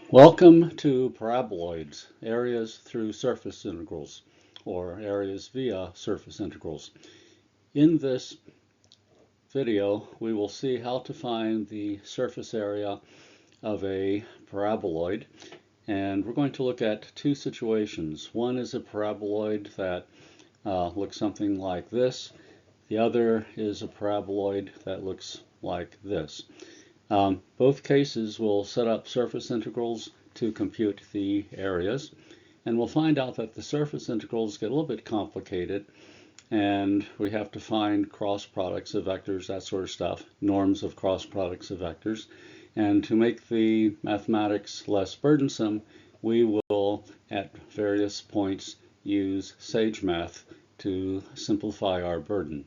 Welcome to Paraboloids, areas through surface integrals, or areas via surface integrals. In this video, we will see how to find the surface area of a paraboloid, and we're going to look at two situations. One is a paraboloid that looks something like this. The other is a paraboloid that looks like this. Both cases will set up surface integrals to compute the areas, and we'll find out that the surface integrals get a little bit complicated, and we have to find cross products of vectors, that sort of stuff, norms of cross products of vectors. And to make the mathematics less burdensome, we will, at various points, use SageMath to simplify our burden.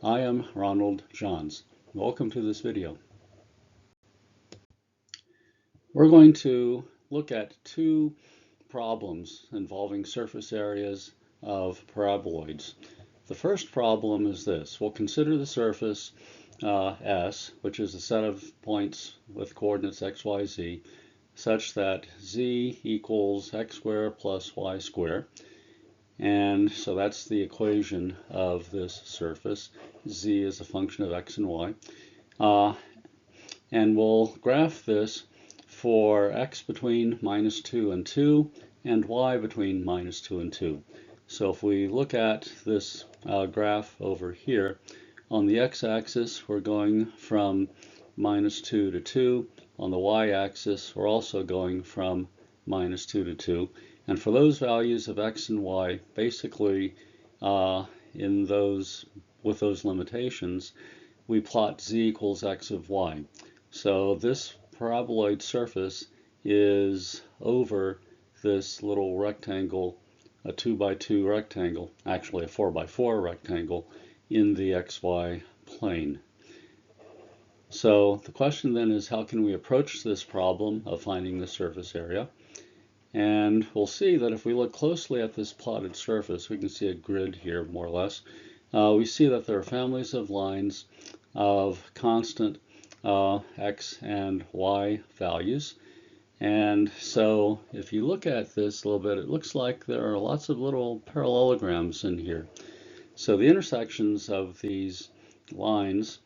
I am Ronald Johns. Welcome to this video. We're going to look at two problems involving surface areas of paraboloids. The first problem is this. We'll consider the surface S, which is a set of points with coordinates x, y, z, such that z equals x squared plus y squared. And so that's the equation of this surface. Z is a function of x and y. And we'll graph this for x between -2 and 2 and y between -2 and 2. So if we look at this graph over here, on the x-axis we're going from -2 to 2. On the y-axis we're also going from -2 to 2. And for those values of x and y, basically with those limitations, we plot z equals x of y. So this paraboloid surface is over this little rectangle, a 2x2 rectangle, actually a 4x4 rectangle in the xy plane. So the question then is, how can we approach this problem of finding the surface area? And we'll see that if we look closely at this plotted surface, we can see a grid here more or less. We see that there are families of lines of constant x and y values. And so if you look at this a little bit, it looks like there are lots of little parallelograms in here. So the intersections of these lines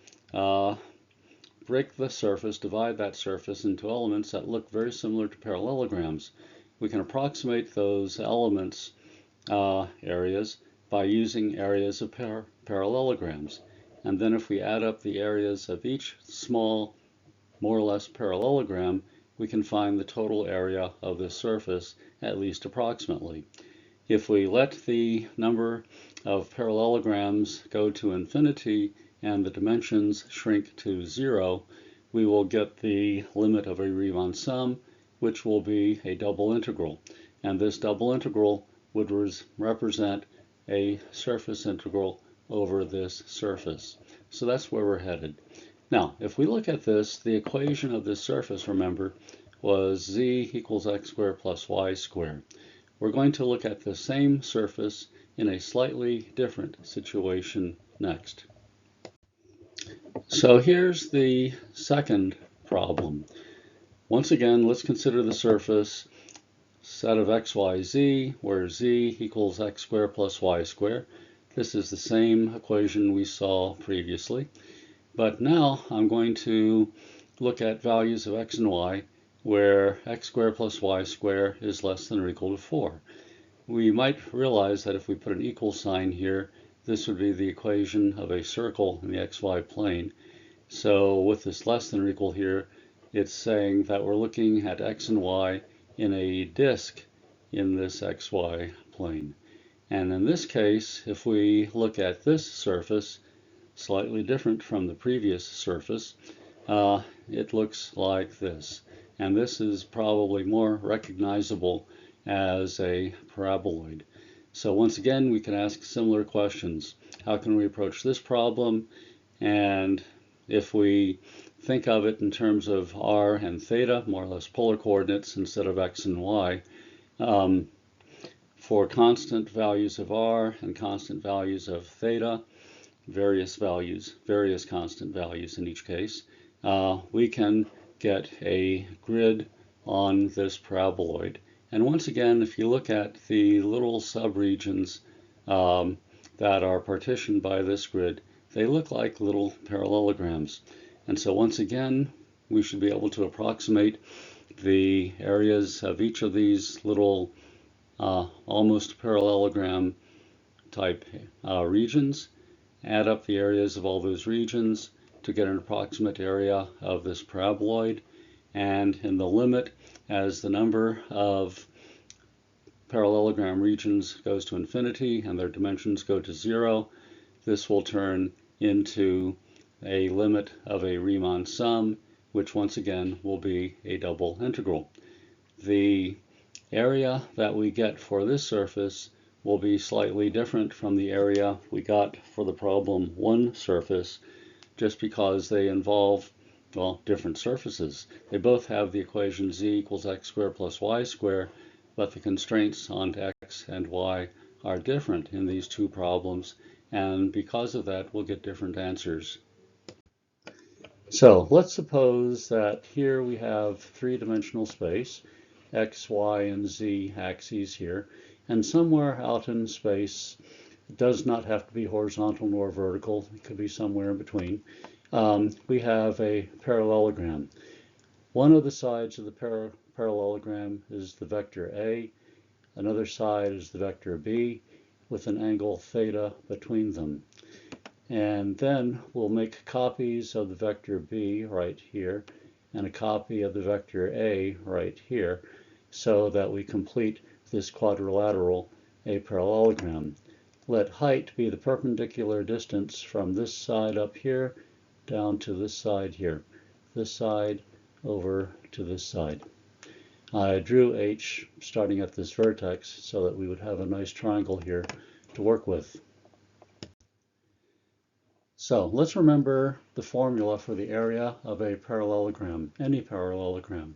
break the surface, divide that surface into elements that look very similar to parallelograms. We can approximate those elements areas by using areas of parallelograms. And then if we add up the areas of each small, more or less parallelogram, we can find the total area of the surface, at least approximately. If we let the number of parallelograms go to infinity and the dimensions shrink to 0, we will get the limit of a Riemann sum, which will be a double integral. And this double integral would represent a surface integral over this surface. So that's where we're headed. Now, if we look at this, the equation of this surface, remember, was z equals x squared plus y squared. We're going to look at the same surface in a slightly different situation next. So here's the second problem. Once again, let's consider the surface set of x, y, z, where z equals x squared plus y squared. This is the same equation we saw previously, but now I'm going to look at values of x and y where x squared plus y squared is less than or equal to 4. We might realize that if we put an equal sign here, this would be the equation of a circle in the xy plane. So with this less than or equal here, it's saying that we're looking at x and y in a disk in this xy plane. And in this case, if we look at this surface, slightly different from the previous surface, it looks like this. And this is probably more recognizable as a paraboloid. So once again, we can ask similar questions. How can we approach this problem? And if we think of it in terms of r and theta, more or less polar coordinates instead of x and y, for constant values of r and constant values of theta, various constant values in each case, we can get a grid on this paraboloid. And once again, if you look at the little subregions that are partitioned by this grid, they look like little parallelograms. And so once again, we should be able to approximate the areas of each of these little almost parallelogram type regions, add up the areas of all those regions to get an approximate area of this paraboloid, and in the limit, as the number of parallelogram regions goes to infinity and their dimensions go to 0, this will turn into a limit of a Riemann sum, which once again will be a double integral. The area that we get for this surface will be slightly different from the area we got for the problem 1 surface, just because they involve, well, different surfaces. They both have the equation z equals x squared plus y squared, but the constraints on x and y are different in these two problems, and because of that, we'll get different answers. So let's suppose that here we have three-dimensional space, x, y, and z axes here, and somewhere out in space, it does not have to be horizontal nor vertical, it could be somewhere in between, we have a parallelogram. One of the sides of the parallelogram is the vector A, another side is the vector B, with an angle theta between them. And then we'll make copies of the vector B right here and a copy of the vector A right here, so that we complete this quadrilateral a parallelogram. Let height be the perpendicular distance from this side up here down to this side here, this side over to this side. I drew H starting at this vertex so that we would have a nice triangle here to work with. So let's remember the formula for the area of a parallelogram, any parallelogram.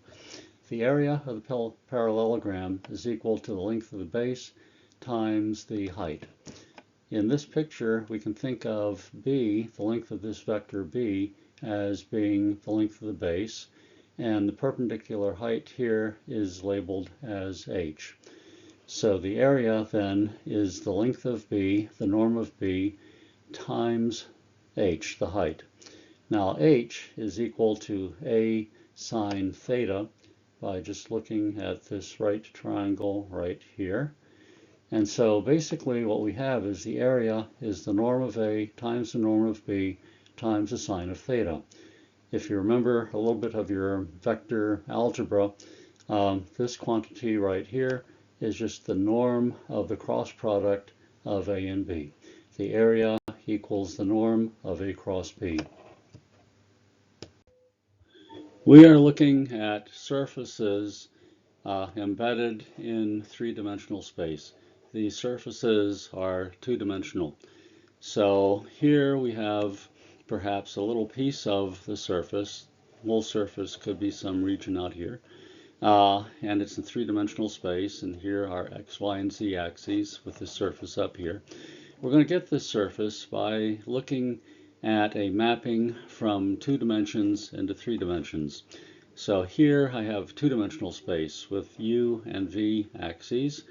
The area of the parallelogram is equal to the length of the base times the height. In this picture, we can think of B, the length of this vector B, as being the length of the base, and the perpendicular height here is labeled as h. So the area then is the length of B, the norm of B, times h, the height. Now h is equal to a sine theta by just looking at this right triangle right here. And so basically what we have is the area is the norm of A times the norm of B times the sine of theta. If you remember a little bit of your vector algebra, this quantity right here is just the norm of the cross product of A and B. The area equals the norm of A cross B. We are looking at surfaces embedded in three-dimensional space. These surfaces are two-dimensional. So here we have perhaps a little piece of the surface. Whole surface could be some region out here. And it's in three-dimensional space, and here are x, y, and z axes with the surface up here. We're going to get this surface by looking at a mapping from 2 dimensions into 3 dimensions. So here I have two-dimensional space with u and v axes,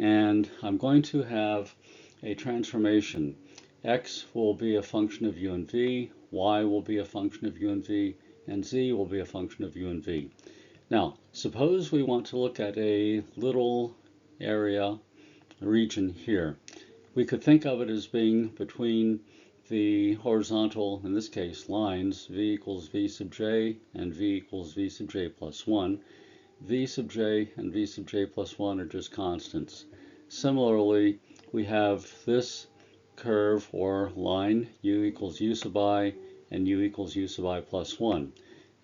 and I'm going to have a transformation. X will be a function of u and v, y will be a function of u and v, and z will be a function of u and v. Now, suppose we want to look at a little area, region here. We could think of it as being between the horizontal, in this case, lines, v equals v sub j and v equals v sub j plus 1. V sub j and v sub j plus 1 are just constants. Similarly, we have this curve or line, u equals u sub I, and u equals u sub I plus 1.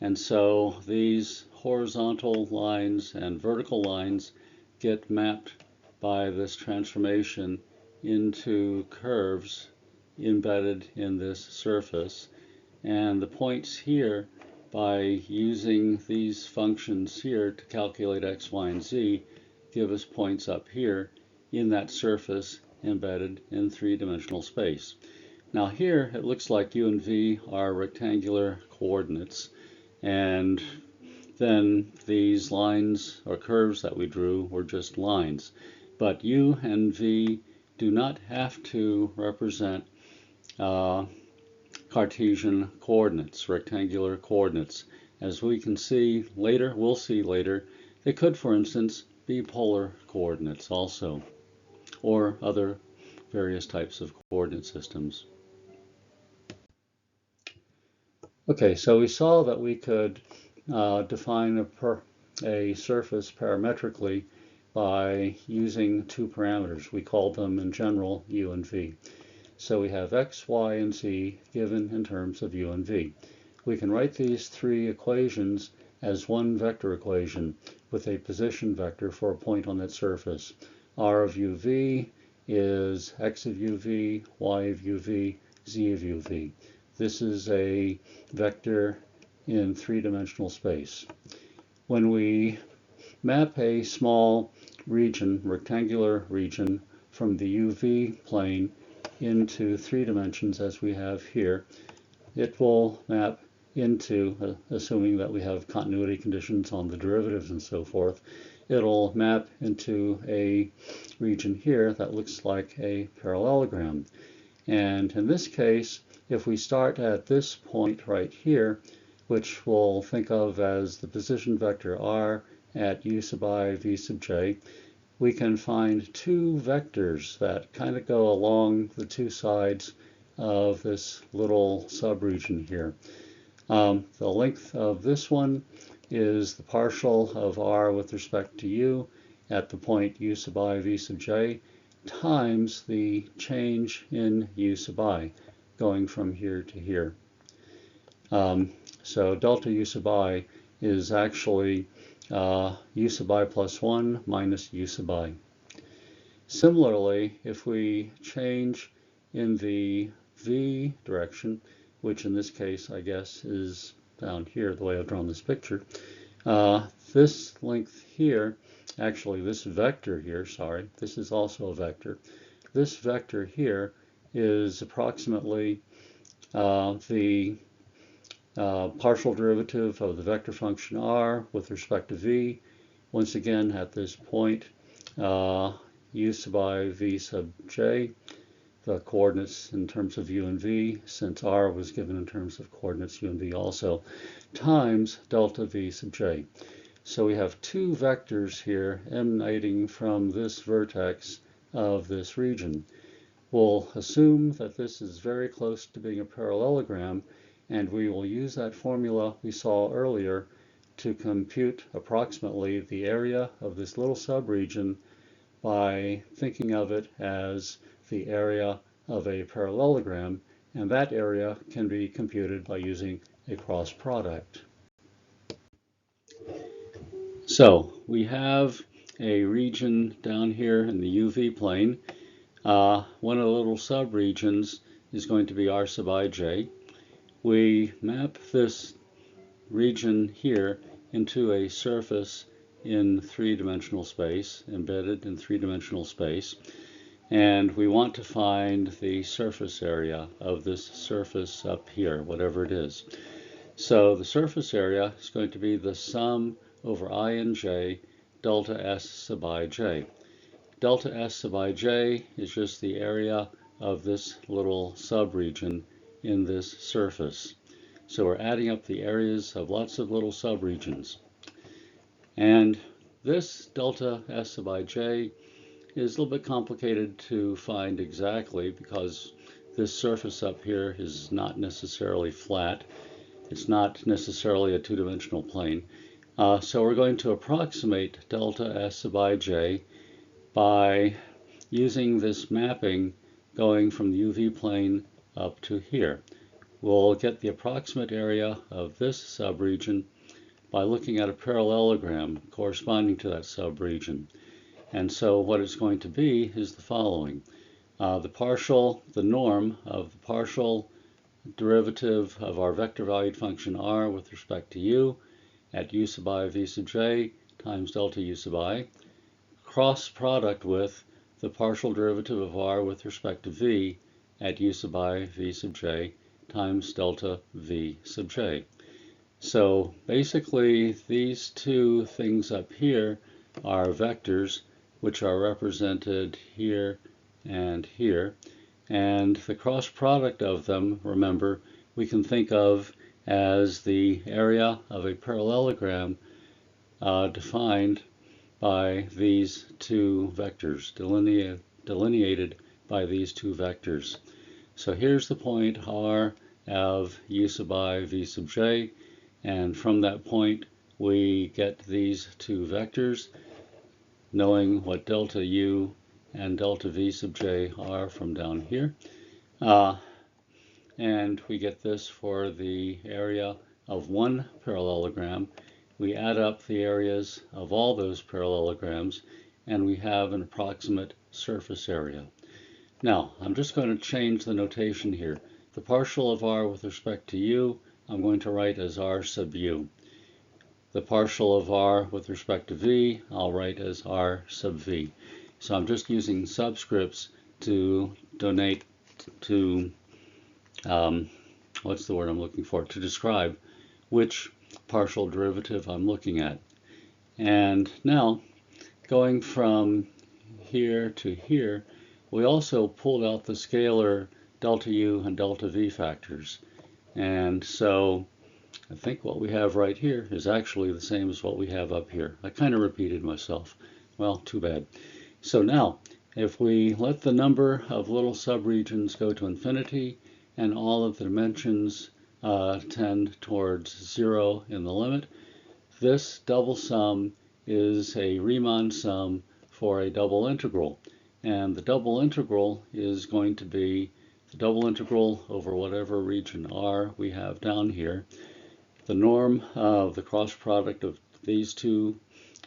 And so these horizontal lines and vertical lines get mapped by this transformation into curves embedded in this surface. And the points here, by using these functions here to calculate x, y, and z, give us points up here in that surface embedded in three-dimensional space. Now here it looks like u and v are rectangular coordinates, and then these lines or curves that we drew were just lines. But u and v do not have to represent Cartesian coordinates, rectangular coordinates. As we can see later, we'll see later, they could, for instance, be polar coordinates also, or other various types of coordinate systems. Okay, so we saw that we could define a surface parametrically by using two parameters. We called them in general u and v. So we have x, y, and z given in terms of u and v. We can write these three equations as one vector equation with a position vector for a point on that surface. R of uv is x of uv, y of uv, z of uv. This is a vector in three-dimensional space. When we map a small region, rectangular region, from the UV plane into three dimensions as we have here, it will map into, assuming that we have continuity conditions on the derivatives and so forth, it'll map into a region here that looks like a parallelogram. And in this case, if we start at this point right here, which we'll think of as the position vector r at u sub I v sub j, we can find two vectors that kind of go along the two sides of this little subregion here. The length of this one is the partial of r with respect to u at the point u sub I v sub j times the change in u sub I going from here to here. So delta u sub I is actually u sub I plus 1 minus u sub I. Similarly, if we change in the v direction, which in this case I guess is down here the way I've drawn this picture, this length here, actually this vector here, sorry, this is also a vector. This vector here is approximately the partial derivative of the vector function r with respect to v. Once again, at this point, u sub I v sub j, the coordinates in terms of u and v, since r was given in terms of coordinates u and v also, times delta v sub j. So we have two vectors here emanating from this vertex of this region. We'll assume that this is very close to being a parallelogram, and we will use that formula we saw earlier to compute approximately the area of this little subregion by thinking of it as the area of a parallelogram, and that area can be computed by using a cross product. So we have a region down here in the UV plane. One of the little subregions is going to be r sub ij. We map this region here into a surface in three-dimensional space, embedded in three-dimensional space, and we want to find the surface area of this surface up here, whatever it is. So the surface area is going to be the sum over I and j delta s sub ij. Delta s sub ij is just the area of this little subregion in this surface. So we're adding up the areas of lots of little subregions. And this delta s sub ij is a little bit complicated to find exactly because this surface up here is not necessarily flat. It's not necessarily a two-dimensional plane. So we're going to approximate delta s sub ij by using this mapping going from the UV plane up to here. We'll get the approximate area of this subregion by looking at a parallelogram corresponding to that subregion. And so what it's going to be is the following. The norm of the partial derivative of our vector valued function r with respect to u at u sub I v sub j times delta u sub I, cross product with the partial derivative of r with respect to v at u sub I v sub j times delta v sub j. So basically these two things up here are vectors which are represented here and here. And the cross product of them, remember, we can think of as the area of a parallelogram defined by these two vectors, delineated by these two vectors. So here's the point R of u sub I v sub j, and from that point we get these two vectors, knowing what delta u and delta v sub j are from down here. And we get this for the area of one parallelogram. We add up the areas of all those parallelograms, and we have an approximate surface area. Now, I'm just going to change the notation here. The partial of r with respect to u, I'm going to write as r sub u. The partial of r with respect to v, I'll write as r sub v. So I'm just using subscripts to denote, to what's the word I'm looking for? To describe which partial derivative I'm looking at. And now, going from here to here, we also pulled out the scalar delta u and delta v factors. And so I think what we have right here is actually the same as what we have up here. I kind of repeated myself. Well, too bad. So now, if we let the number of little subregions go to infinity, and all of the dimensions tend towards 0 in the limit, this double sum is a Riemann sum for a double integral. And the double integral is going to be the double integral over whatever region R we have down here. The norm of the cross product of these two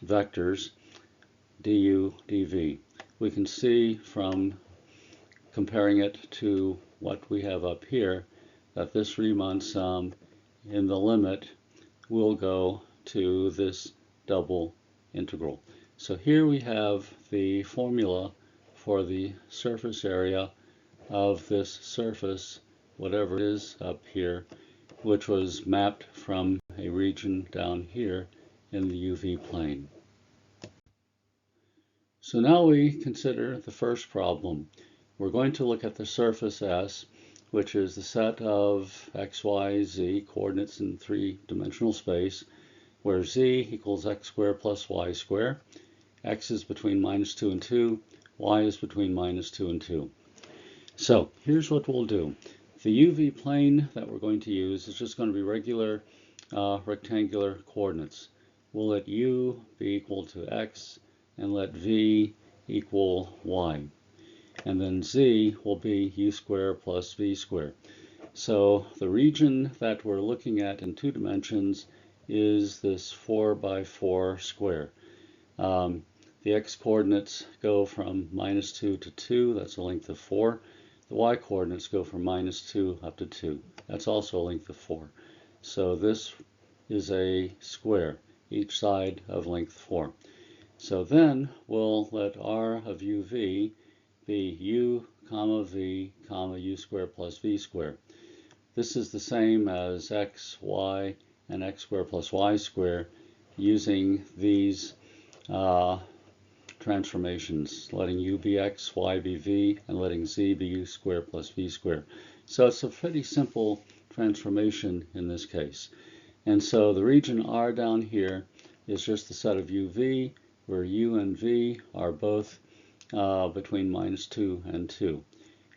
vectors, du, dv. We can see from comparing it to what we have up here, that this Riemann sum in the limit will go to this double integral. So here we have the formula for the surface area of this surface, whatever it is up here, which was mapped from a region down here in the UV plane. So now we consider the first problem. We're going to look at the surface S, which is the set of x, y, z coordinates in three-dimensional space, where z equals x squared plus y squared. X is between -2 and 2, y is between -2 and 2. So here's what we'll do. The UV plane that we're going to use is just going to be regular rectangular coordinates. We'll let u be equal to x and let v equal y. And then z will be u squared plus v squared. So the region that we're looking at in 2 dimensions is this 4 by 4 square. The x coordinates go from -2 to 2, that's a length of 4. The y coordinates go from -2 up to 2, that's also a length of 4. So this is a square, each side of length 4. So then we'll let r of uv be u comma v comma u squared plus v squared. This is the same as x, y, and x squared plus y squared using these transformations, letting u be x, y be v, and letting z be u squared plus v squared. So it's a pretty simple transformation in this case. And so the region R down here is just the set of uv, where u and v are both between -2 and 2.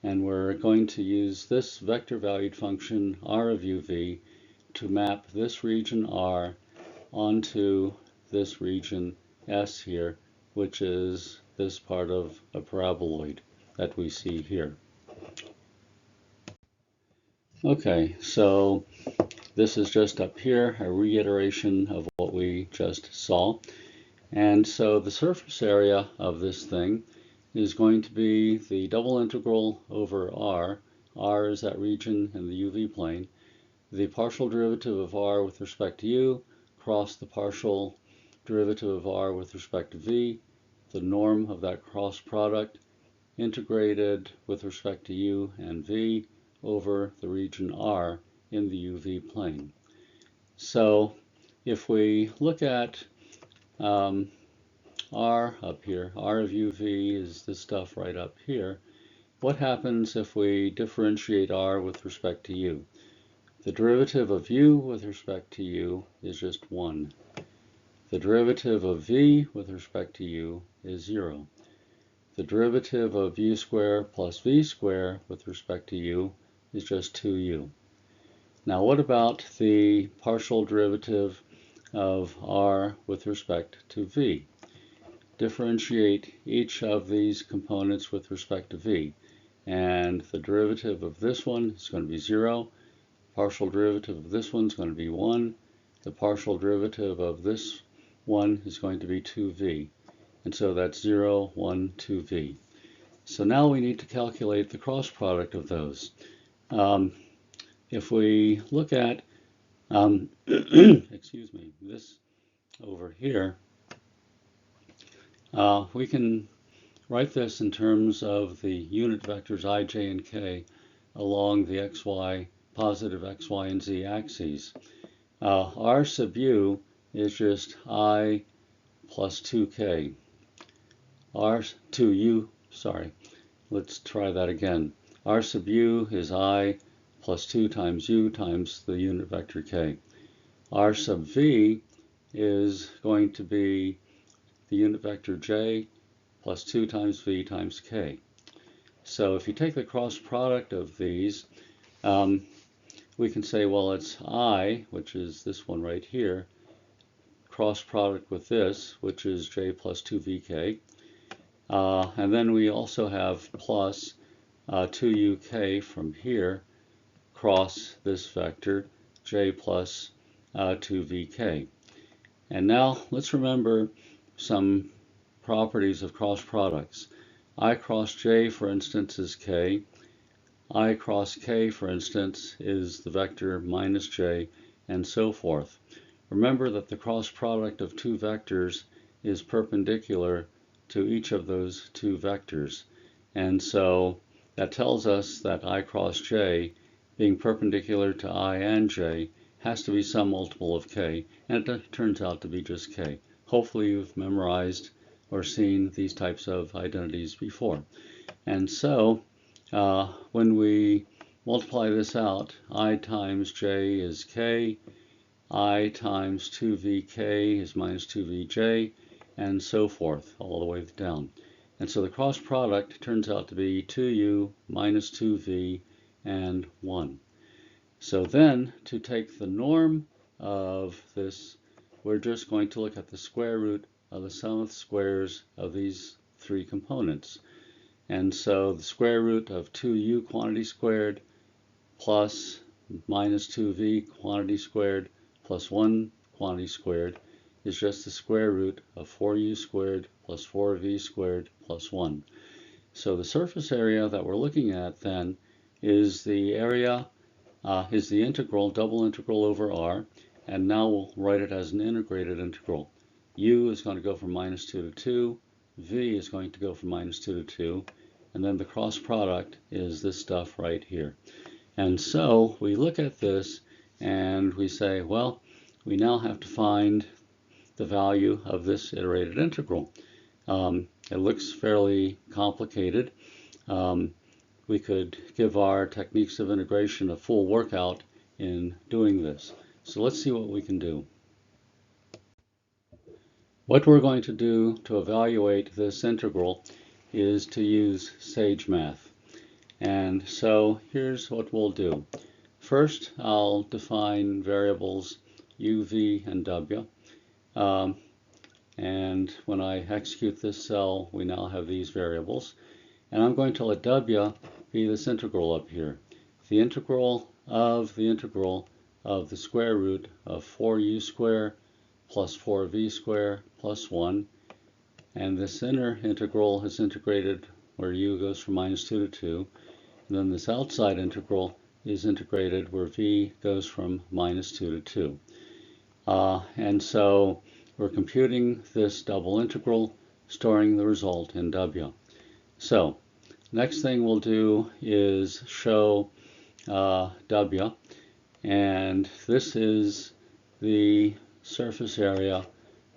And we're going to use this vector valued function r of uv to map this region R onto this region S here, which is this part of a paraboloid that we see here. Okay, so this is just up here, a reiteration of what we just saw. And so the surface area of this thing is going to be the double integral over R. R is that region in the UV plane. The partial derivative of R with respect to U cross the partial derivative of R with respect to V, the norm of that cross product, integrated with respect to U and V over the region R in the UV plane. So if we look at R up here, R of uv is this stuff right up here. What happens if we differentiate R with respect to u? The derivative of u with respect to u is just 1. The derivative of v with respect to u is 0. The derivative of u squared plus v squared with respect to u is just 2u. Now what about the partial derivative of r with respect to v? Differentiate each of these components with respect to v. And the derivative of this one is going to be 0. Partial derivative of this one is going to be 1. The partial derivative of this one is going to be 2v. And so that's 0, 1, 2v. So now we need to calculate the cross product of those. If we look at, excuse me, this over here, we can write this in terms of the unit vectors I, j, and k along the xy, positive x, y, and z axes. R sub u is just I plus 2k. Let's try that again. R sub u is I plus 2 times u times the unit vector k. R sub v is going to be the unit vector j plus 2 times v times k. So if you take the cross product of these, we can say, well, it's I, which is this one right here, cross product with this, which is j plus 2vk. And then we also have plus 2uk from here, cross this vector, j plus 2vk. And now let's remember some properties of cross products. I cross j, for instance, is k. I cross k, for instance, is the vector minus j, and so forth. Remember that the cross product of two vectors is perpendicular to each of those two vectors. And so that tells us that I cross j, being perpendicular to I and j, has to be some multiple of k, and it turns out to be just k. Hopefully you've memorized or seen these types of identities before. And so when we multiply this out, I times j is k, I times 2vk is minus 2vj, and so forth, all the way down. And so the cross product turns out to be 2u minus 2v and 1. So then, to take the norm of this, we're just going to look at the square root of the sum of the squares of these three components. And so the square root of 2u quantity squared plus minus 2v quantity squared plus 1 quantity squared is just the square root of 4u squared plus 4v squared plus 1. So the surface area that we're looking at then is the area, is the integral, double integral over r, and now we'll write it as an integrated integral. U is going to go from minus 2 to 2, v is going to go from minus 2 to 2, and then the cross product is this stuff right here. And so we look at this and we say, well, we now have to find the value of this iterated integral. It looks fairly complicated. We could give our techniques of integration a full workout in doing this. So let's see what we can do. What we're going to do to evaluate this integral is to use SageMath. And so here's what we'll do. First, I'll define variables u, v, and w. And when I execute this cell, we now have these variables. And I'm going to let w be this integral up here. The integral of the square root of 4u squared plus 4v squared plus 1. And this inner integral is integrated where u goes from minus 2 to 2. And then this outside integral is integrated where v goes from minus 2 to 2. And so we're computing this double integral, storing the result in w. So next thing we'll do is show w, and this is the surface area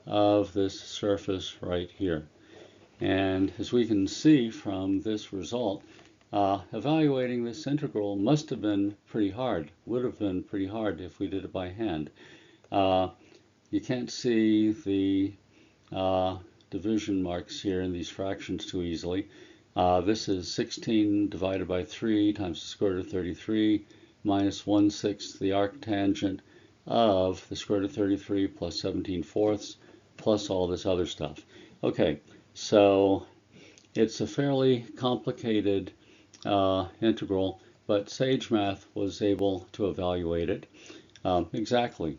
of this surface right here. And as we can see from this result, evaluating this integral must have been pretty hard, would have been pretty hard if we did it by hand. You can't see the division marks here in these fractions too easily. This is 16 divided by 3 times the square root of 33 minus 1/6 the arctangent of the square root of 33 plus 17/4 plus all this other stuff. Okay, so it's a fairly complicated integral, but SageMath was able to evaluate it exactly.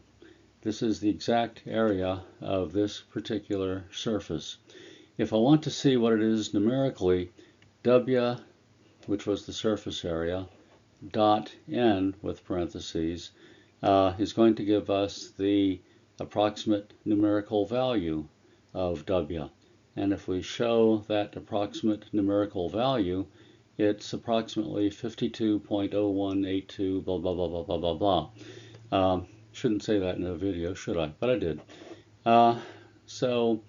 This is the exact area of this particular surface. If I want to see what it is numerically, W, which was the surface area, dot N with parentheses, is going to give us the approximate numerical value of W. And if we show that approximate numerical value, it's approximately 52.0182 blah blah blah blah blah blah blah. Shouldn't say that in a video, should I? But I did. So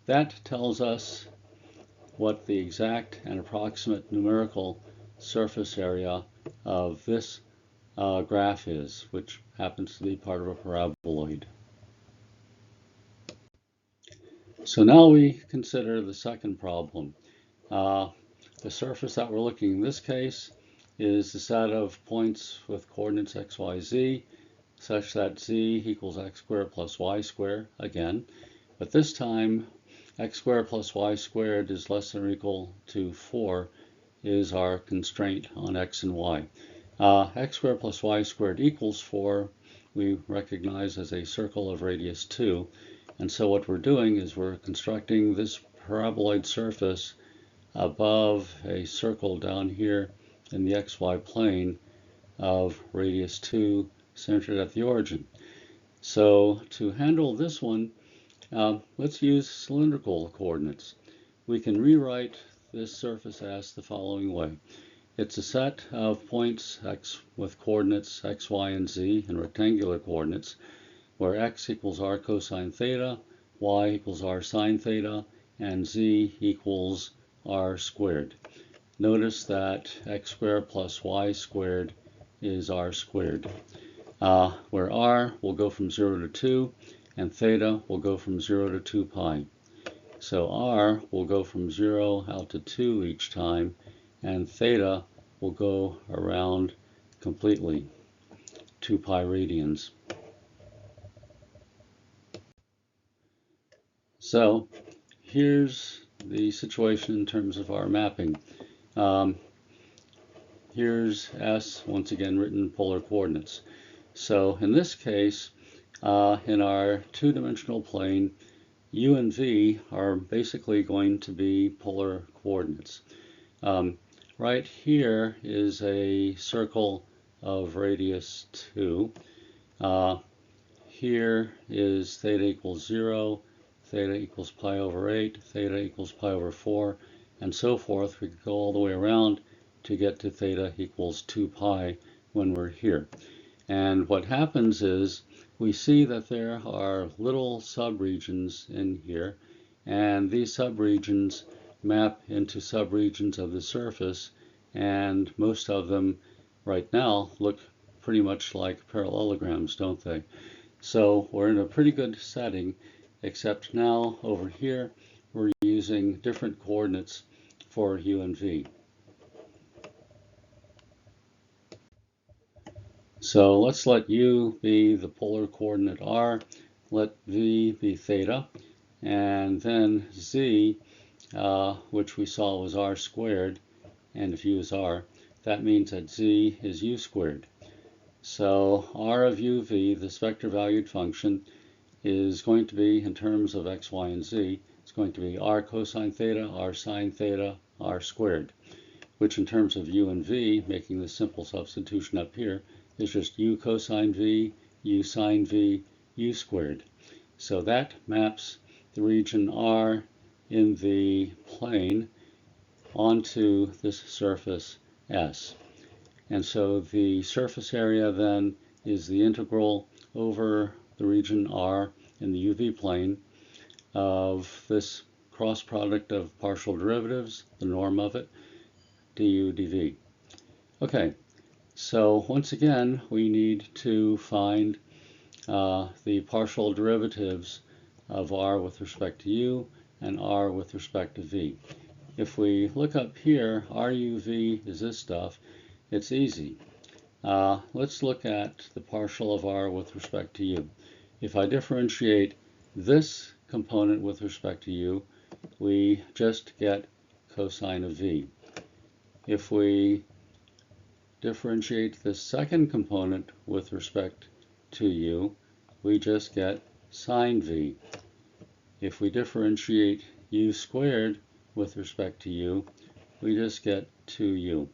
that tells us what the exact and approximate numerical surface area of this graph is, which happens to be part of a paraboloid. So now we consider the second problem. The surface that we're looking at in this case is the set of points with coordinates x, y, z, such that z equals x squared plus y squared again. But this time, x squared plus y squared is less than or equal to 4 is our constraint on x and y. X squared plus y squared equals 4 we recognize as a circle of radius 2. And so what we're doing is we're constructing this paraboloid surface above a circle down here in the xy plane of radius 2 centered at the origin. So to handle this one, let's use cylindrical coordinates. We can rewrite this surface as the following way. It's a set of points x with coordinates x, y, and z in rectangular coordinates, where x equals r cosine theta, y equals r sine theta, and z equals r squared. Notice that x squared plus y squared is r squared, where r will go from 0 to 2, and theta will go from 0 to 2 pi. So r will go from 0 out to 2 each time, and theta will go around completely, 2 pi radians. So here's the situation in terms of our mapping. Here's S, once again written in polar coordinates. So in this case, in our two-dimensional plane, U and V are basically going to be polar coordinates. Right here is a circle of radius 2. Here is theta equals 0, theta equals pi over 8, theta equals pi over 4, and so forth. We could go all the way around to get to theta equals 2 pi when we're here. And what happens is we see that there are little subregions in here, and these subregions map into subregions of the surface, and most of them right now look pretty much like parallelograms, don't they? So we're in a pretty good setting, except now over here we're using different coordinates for U and V. So let's let U be the polar coordinate r, let V be theta, and then Z, which we saw was r squared, and if U is r, that means that Z is U squared. So r of uv, this vector valued function, is going to be, in terms of x, y, and z, it's going to be r cosine theta, r sine theta, r squared, which in terms of u and v, making this simple substitution up here, is just u cosine v, u sine v, u squared. So that maps the region r in the plane onto this surface S. And so the surface area then is the integral over the region R in the UV plane of this cross product of partial derivatives, the norm of it, du dv. Okay, so once again, we need to find the partial derivatives of r with respect to u and r with respect to v. If we look up here, ruv is this stuff. It's easy. Let's look at the partial of r with respect to u. If I differentiate this component with respect to u, we just get cosine of v. If we differentiate the second component with respect to u, we just get sine v. If we differentiate u squared with respect to u, we just get 2u.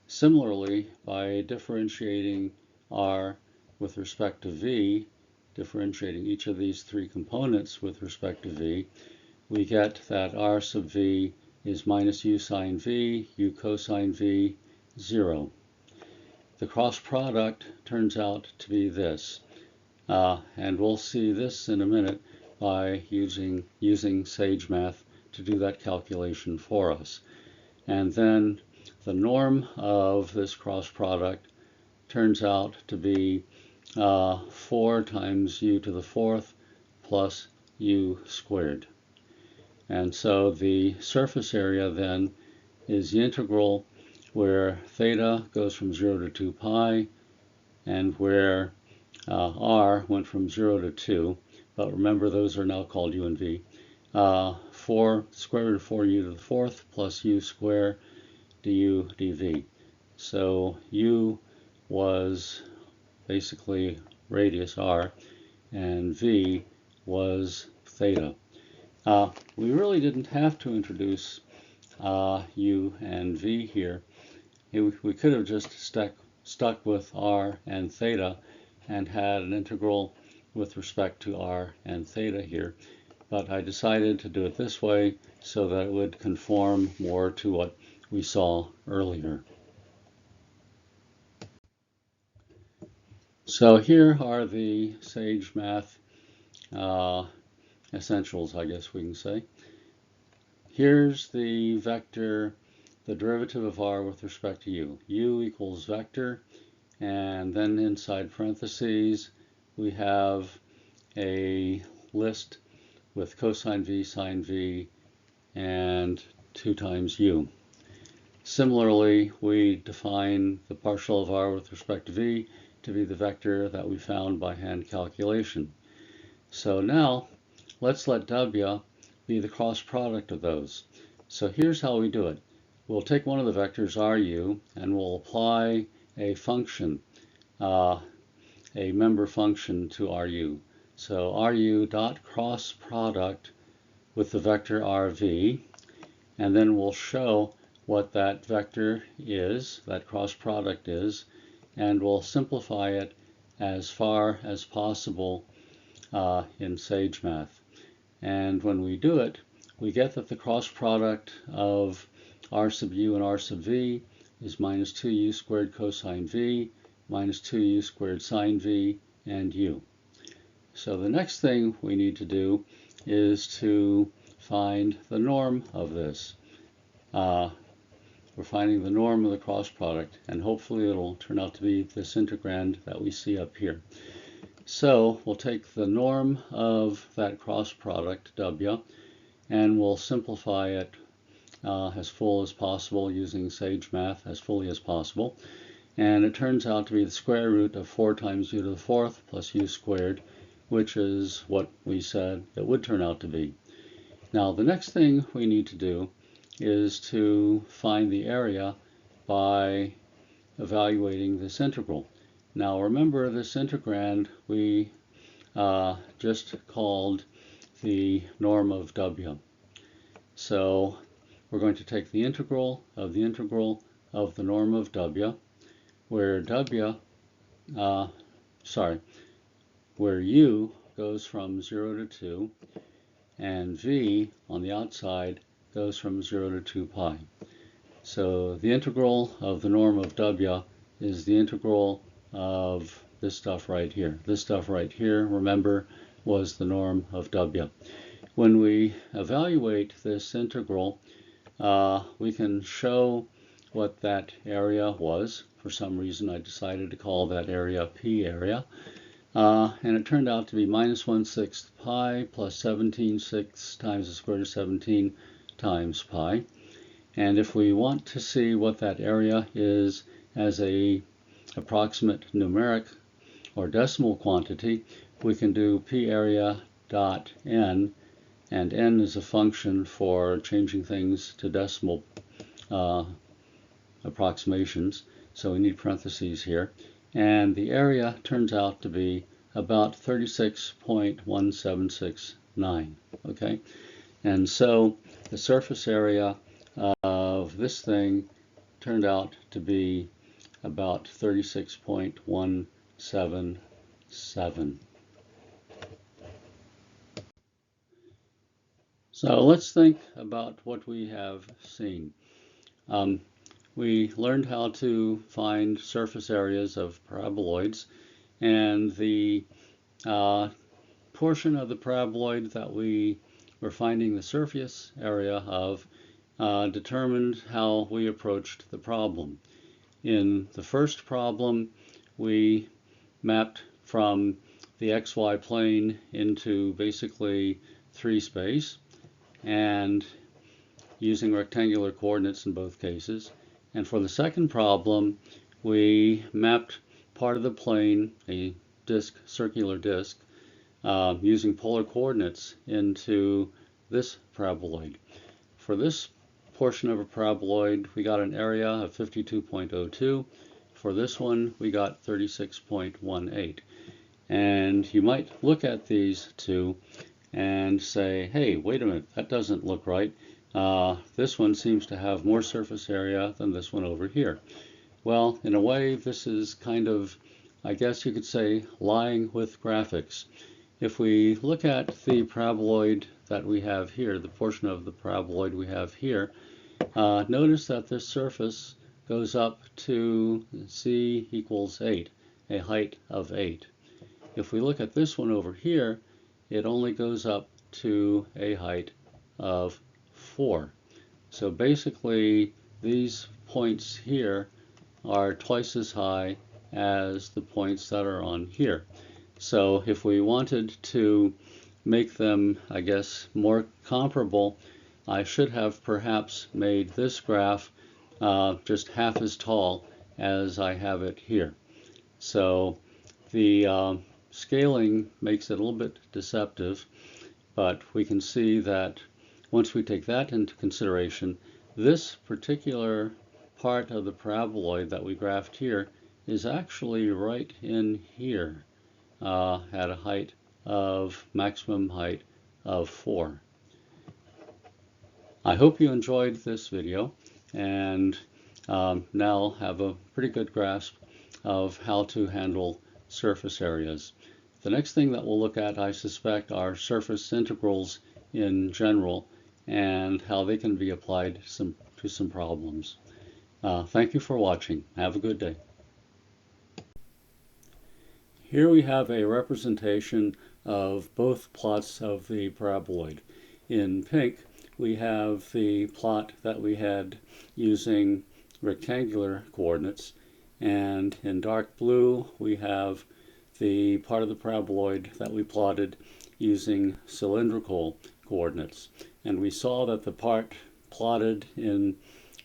Similarly, by differentiating r with respect to v, differentiating each of these three components with respect to v, we get that r sub v is minus u sine v, u cosine v, 0. The cross product turns out to be this. And we'll see this in a minute by using SageMath to do that calculation for us. And then the norm of this cross product turns out to be 4 times u to the fourth plus u squared. And so the surface area then is the integral where theta goes from 0 to 2 pi and where r went from 0 to 2. But remember, those are now called u and v. 4 square root of 4u to the fourth plus u squared du dv. So u was basically radius r, and v was theta. We really didn't have to introduce u and v here. We could have just stuck with r and theta and had an integral with respect to r and theta here. But I decided to do it this way so that it would conform more to what we saw earlier. So here are the SageMath essentials, I guess we can say. Here's the vector, the derivative of r with respect to u. U equals vector, and then inside parentheses we have a list with cosine v, sine v, and 2 times u. Similarly, we define the partial of r with respect to v to be the vector that we found by hand calculation. So now, let's let w be the cross product of those. So here's how we do it. We'll take one of the vectors ru and we'll apply a function, a member function to ru. So ru dot cross product with the vector rv, and then we'll show what that vector is, that cross product is, and we'll simplify it as far as possible in SageMath. And when we do it, we get that the cross product of r sub u and r sub v is minus 2u squared cosine v, minus 2u squared sine v, and u. So the next thing we need to do is to find the norm of this. We're finding the norm of the cross product, and hopefully it'll turn out to be this integrand that we see up here. So we'll take the norm of that cross product, w, and we'll simplify it as full as possible using SageMath as fully as possible. And it turns out to be the square root of 4 times u to the fourth plus u squared, which is what we said it would turn out to be. Now the next thing we need to do is to find the area by evaluating this integral. Now remember, this integrand we just called the norm of w. So we're going to take the integral of the norm of w, where where u goes from 0 to 2, and v on the outside goes from 0 to 2 pi. So the integral of the norm of w is the integral of this stuff right here. This stuff right here, remember, was the norm of W. When we evaluate this integral, we can show what that area was. For some reason, I decided to call that area P area. And it turned out to be minus 1/6 pi plus 17/6 times the square root of 17 times pi. And if we want to see what that area is as a approximate numeric or decimal quantity, we can do P area dot n, and n is a function for changing things to decimal approximations, so we need parentheses here. And the area turns out to be about 36.1769, okay? And so the surface area of this thing turned out to be about 36.177. So let's think about what we have seen. We learned how to find surface areas of paraboloids, and the portion of the paraboloid that we were finding the surface area of determined how we approached the problem. In the first problem, we mapped from the XY plane into basically 3 space, and using rectangular coordinates in both cases. And for the second problem, we mapped part of the plane, a disk, circular disk, using polar coordinates into this paraboloid. For this portion of a paraboloid, we got an area of 52.02. For this one, we got 36.18. And you might look at these two and say, hey, wait a minute, that doesn't look right. This one seems to have more surface area than this one over here. Well, in a way, this is kind of, I guess you could say, lying with graphics. If we look at the paraboloid that we have here, the portion of the paraboloid we have here, notice that this surface goes up to c equals 8, a height of 8. If we look at this one over here, it only goes up to a height of 4. So basically, these points here are twice as high as the points that are on here. So if we wanted to make them, I guess, more comparable, I should have perhaps made this graph just half as tall as I have it here. So the scaling makes it a little bit deceptive, but we can see that once we take that into consideration, this particular part of the paraboloid that we graphed here is actually right in here at a height of maximum height of 4. I hope you enjoyed this video and now have a pretty good grasp of how to handle surface areas. The next thing that we'll look at, I suspect, are surface integrals in general and how they can be applied to some problems. Thank you for watching. Have a good day. Here we have a representation of both plots of the paraboloid. In pink, we have the plot that we had using rectangular coordinates, and in dark blue, we have the part of the paraboloid that we plotted using cylindrical coordinates. And we saw that the part plotted in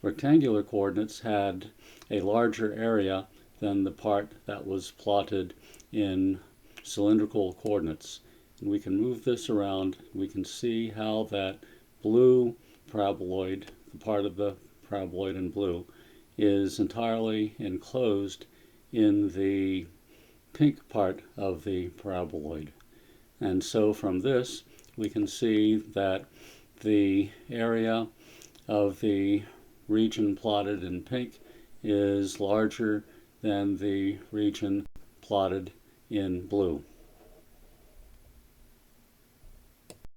rectangular coordinates had a larger area than the part that was plotted in cylindrical coordinates. And we can move this around. We can see how that blue paraboloid, the part of the paraboloid in blue, is entirely enclosed in the pink part of the paraboloid. And so from this, we can see that the area of the region plotted in pink is larger than the region plotted in blue.